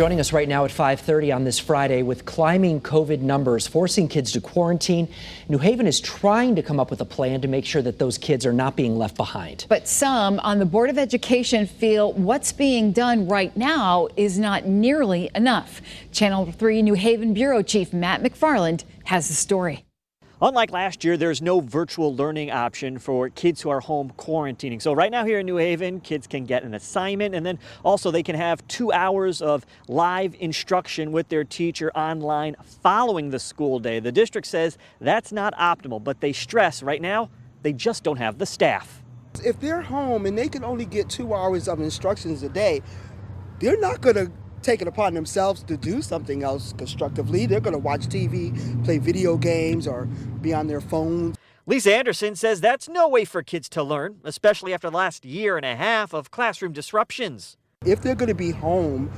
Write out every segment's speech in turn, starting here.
Joining us right now at 5:30 on this Friday with climbing COVID numbers forcing kids to quarantine, New Haven is trying to come up with a plan to make sure that those kids are not being left behind. But some on the Board of Education feel what's being done right now is not nearly enough. Channel 3 New Haven Bureau Chief Matt McFarland has the story. Unlike last year, there's no virtual learning option for kids who are home quarantining. So right now here in New Haven, kids can get an assignment, and then also they can have 2 hours of live instruction with their teacher online following the school day. The district says that's not optimal, but they stress right now they just don't have the staff. If they're home and they can only get 2 hours of instructions a day, they're not going to take it upon themselves to do something else constructively. They're going to watch TV, play video games, or be on their phones. Lisa Anderson says that's no way for kids to learn, especially after the last year and a half of classroom disruptions. If they're going to be home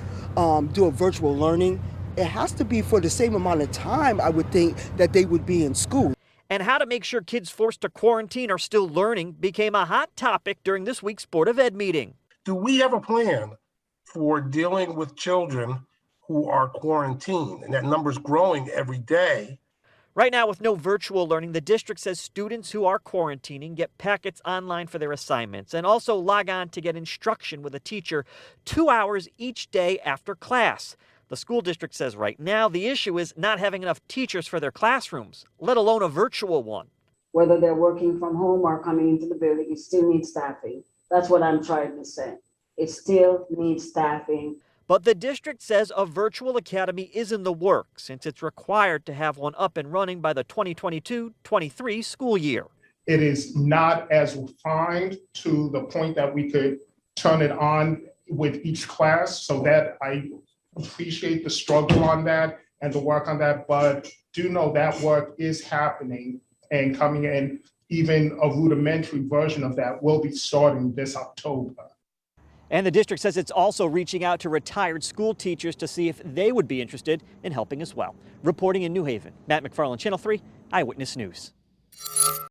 doing virtual learning, it has to be for the same amount of time, I would think, that they would be in school. And how to make sure kids forced to quarantine are still learning became a hot topic during this week's Board of Ed meeting. Do we have a plan for dealing with children who are quarantined? And that number's growing every day. Right now, with no virtual learning, the district says students who are quarantining get packets online for their assignments and also log on to get instruction with a teacher 2 hours each day after class. The school district says right now the issue is not having enough teachers for their classrooms, let alone a virtual one. Whether they're working from home or coming into the building, you still need staffing. That's what I'm trying to say. It still needs staffing. But the district says a virtual academy is in the works since it's required to have one up and running by the 2022-23 school year. It is not as refined to the point that we could turn it on with each class, so that I appreciate the struggle on that and the work on that, but do know that work is happening and coming in. Even a rudimentary version of that will be starting this October. And the district says it's also reaching out to retired school teachers to see if they would be interested in helping as well. Reporting in New Haven, Matt McFarland, Channel 3 Eyewitness News.